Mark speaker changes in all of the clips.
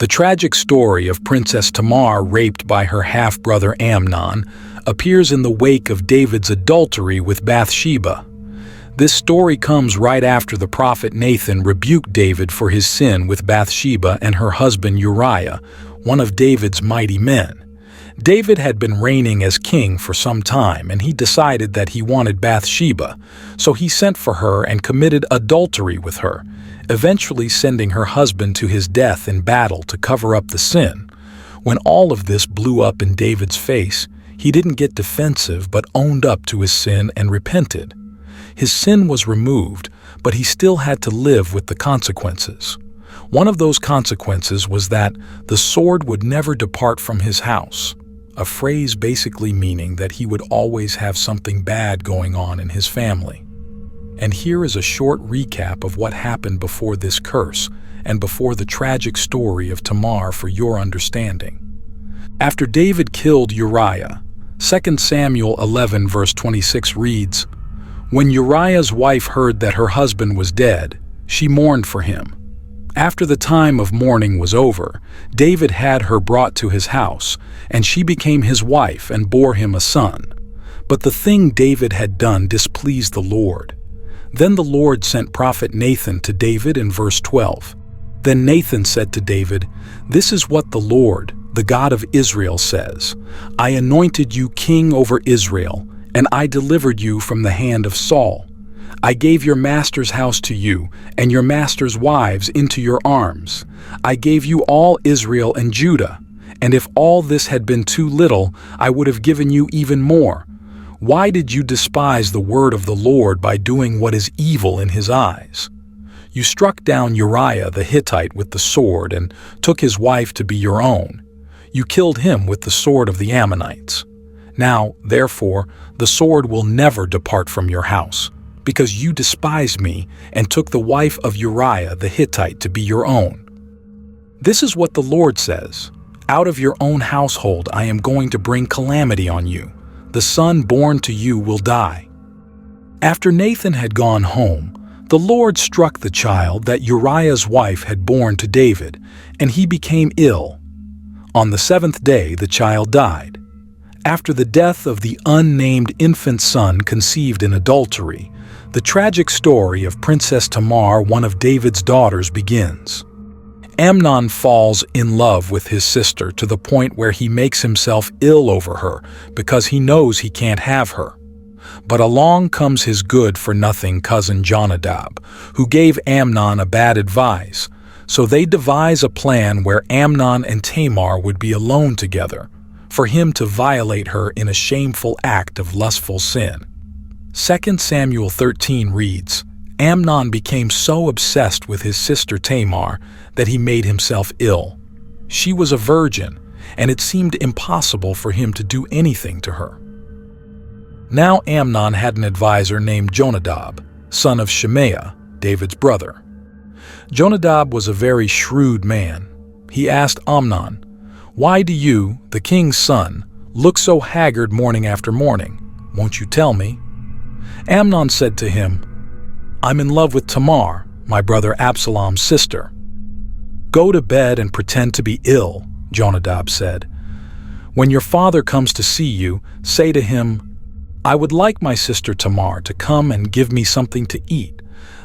Speaker 1: The tragic story of Princess Tamar raped by her half-brother Amnon appears in the wake of David's adultery with Bathsheba. This story comes right after the prophet Nathan rebuked David for his sin with Bathsheba and her husband Uriah, one of David's mighty men. David had been reigning as king for some time, and he decided that he wanted Bathsheba, so he sent for her and committed adultery with her, eventually sending her husband to his death in battle to cover up the sin. When all of this blew up in David's face, he didn't get defensive but owned up to his sin and repented. His sin was removed, but he still had to live with the consequences. One of those consequences was that the sword would never depart from his house, a phrase basically meaning that he would always have something bad going on in his family. And here is a short recap of what happened before this curse and before the tragic story of Tamar for your understanding. After David killed Uriah, 2 Samuel 11 verse 26 reads, "When Uriah's wife heard that her husband was dead, she mourned for him. After the time of mourning was over, David had her brought to his house, and she became his wife and bore him a son. But the thing David had done displeased the Lord. Then the Lord sent prophet Nathan to David in verse 12. Then Nathan said to David, 'This is what the Lord, the God of Israel, says. I anointed you king over Israel, and I delivered you from the hand of Saul. I gave your master's house to you, and your master's wives into your arms. I gave you all Israel and Judah, and if all this had been too little, I would have given you even more. Why did you despise the word of the Lord by doing what is evil in his eyes? You struck down Uriah the Hittite with the sword and took his wife to be your own. You killed him with the sword of the Ammonites. Now, therefore, the sword will never depart from your house, because you despised me and took the wife of Uriah the Hittite to be your own. This is what the Lord says. Out of your own household I am going to bring calamity on you. The son born to you will die." After Nathan had gone home, the Lord struck the child that Uriah's wife had borne to David, and he became ill. On the 7th day the child died. After the death of the unnamed infant son conceived in adultery, the tragic story of Princess Tamar, one of David's daughters, begins. Amnon falls in love with his sister to the point where he makes himself ill over her because he knows he can't have her. But along comes his good-for-nothing cousin Jonadab, who gave Amnon a bad advice, so they devise a plan where Amnon and Tamar would be alone together, for him to violate her in a shameful act of lustful sin. 2 Samuel 13 reads, Amnon became so obsessed with his sister Tamar that he made himself ill. She was a virgin, and it seemed impossible for him to do anything to her. Now Amnon had an advisor named Jonadab, son of Shemaiah, David's brother. Jonadab was a very shrewd man. He asked Amnon, "Why do you, the king's son, look so haggard morning after morning? Won't you tell me?" Amnon said to him, "I'm in love with Tamar, my brother Absalom's sister." "Go to bed and pretend to be ill," Jonadab said. "When your father comes to see you, say to him, 'I would like my sister Tamar to come and give me something to eat.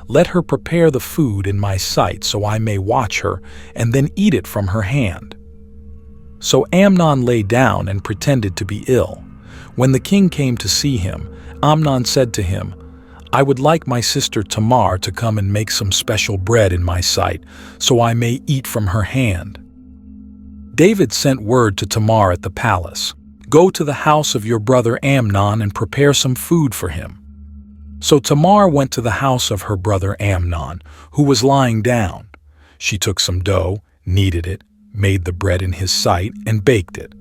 Speaker 1: Let her prepare the food in my sight so I may watch her and then eat it from her hand.'" So Amnon lay down and pretended to be ill. When the king came to see him, Amnon said to him, "I would like my sister Tamar to come and make some special bread in my sight, so I may eat from her hand." David sent word to Tamar at the palace, "Go to the house of your brother Amnon and prepare some food for him." So Tamar went to the house of her brother Amnon, who was lying down. She took some dough, kneaded it, made the bread in his sight, and baked it.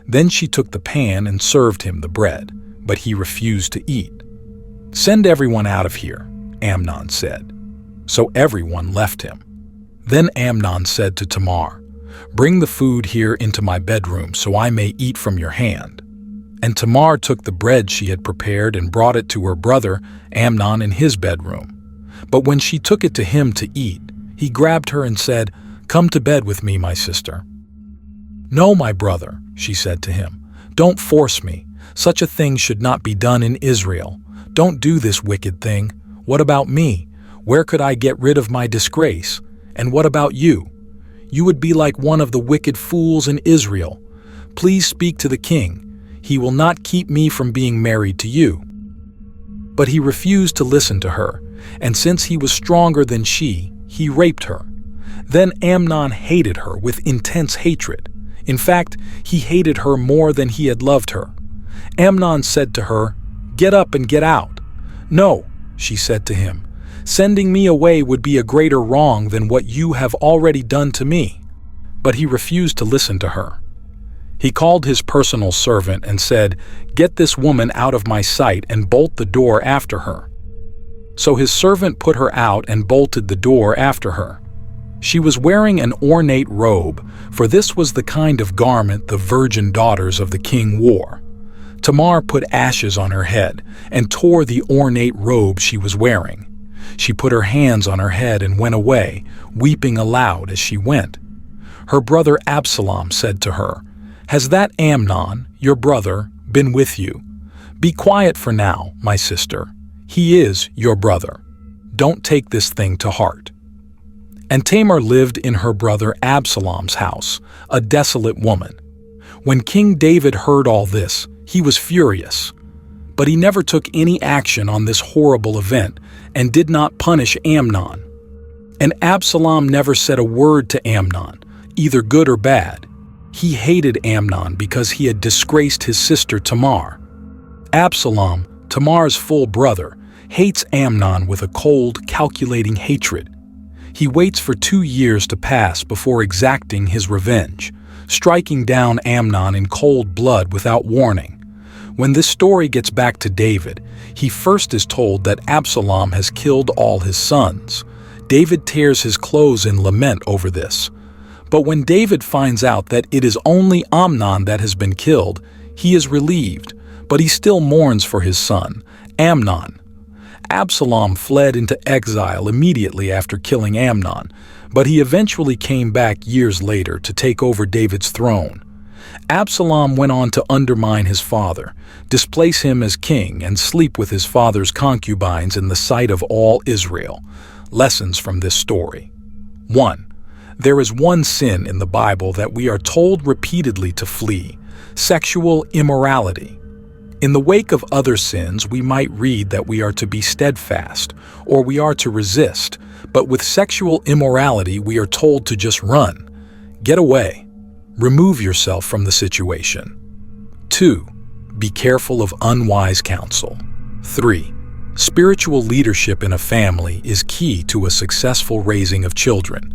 Speaker 1: Then she took the pan and served him the bread, but he refused to eat. "Send everyone out of here," Amnon said. So everyone left him. Then Amnon said to Tamar, "Bring the food here into my bedroom so I may eat from your hand." And Tamar took the bread she had prepared and brought it to her brother Amnon in his bedroom. But when she took it to him to eat, he grabbed her and said, Come to bed with me, my sister." "No, my brother," she said to him. "Don't force me. Such a thing should not be done in Israel. Don't do this wicked thing. What about me? Where could I get rid of my disgrace? And what about you? You would be like one of the wicked fools in Israel. Please speak to the king. He will not keep me from being married to you." But he refused to listen to her, and since he was stronger than she, he raped her. Then Amnon hated her with intense hatred. In fact, he hated her more than he had loved her. Amnon said to her, "Get up and get out." "No," she said to him, "sending me away would be a greater wrong than what you have already done to me." But he refused to listen to her. He called his personal servant and said, "Get this woman out of my sight and bolt the door after her." So his servant put her out and bolted the door after her. She was wearing an ornate robe, for this was the kind of garment the virgin daughters of the king wore. Tamar put ashes on her head and tore the ornate robe she was wearing. She put her hands on her head and went away, weeping aloud as she went. Her brother Absalom said to her, "Has that Amnon, your brother, been with you? Be quiet for now, my sister. He is your brother. Don't take this thing to heart." And Tamar lived in her brother Absalom's house, a desolate woman. When King David heard all this, he was furious. But he never took any action on this horrible event and did not punish Amnon. And Absalom never said a word to Amnon, either good or bad. He hated Amnon because he had disgraced his sister Tamar. Absalom, Tamar's full brother, hates Amnon with a cold, calculating hatred. He waits for 2 years to pass before exacting his revenge, striking down Amnon in cold blood without warning. When this story gets back to David, he first is told that Absalom has killed all his sons. David tears his clothes in lament over this. But when David finds out that it is only Amnon that has been killed, he is relieved, but he still mourns for his son, Amnon. Absalom fled into exile immediately after killing Amnon, but he eventually came back years later to take over David's throne. Absalom went on to undermine his father, displace him as king, and sleep with his father's concubines in the sight of all Israel. Lessons from this story. 1. There is one sin in the Bible that we are told repeatedly to flee: sexual immorality. In the wake of other sins, we might read that we are to be steadfast, or we are to resist, but with sexual immorality, we are told to just run. Get away. Remove yourself from the situation. 2. Be careful of unwise counsel. 3. Spiritual leadership in a family is key to a successful raising of children.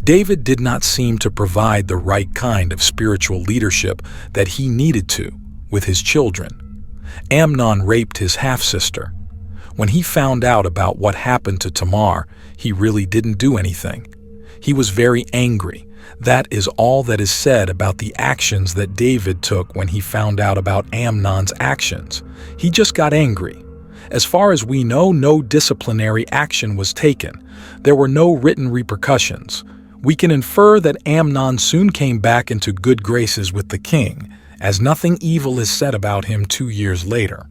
Speaker 1: David did not seem to provide the right kind of spiritual leadership that he needed to with his children. Amnon raped his half-sister. When he found out about what happened to Tamar, he really didn't do anything. He was very angry. That is all that is said about the actions that David took when he found out about Amnon's actions. He just got angry. As far as we know, no disciplinary action was taken. There were no written repercussions. We can infer that Amnon soon came back into good graces with the king, as nothing evil is said about him 2 years later.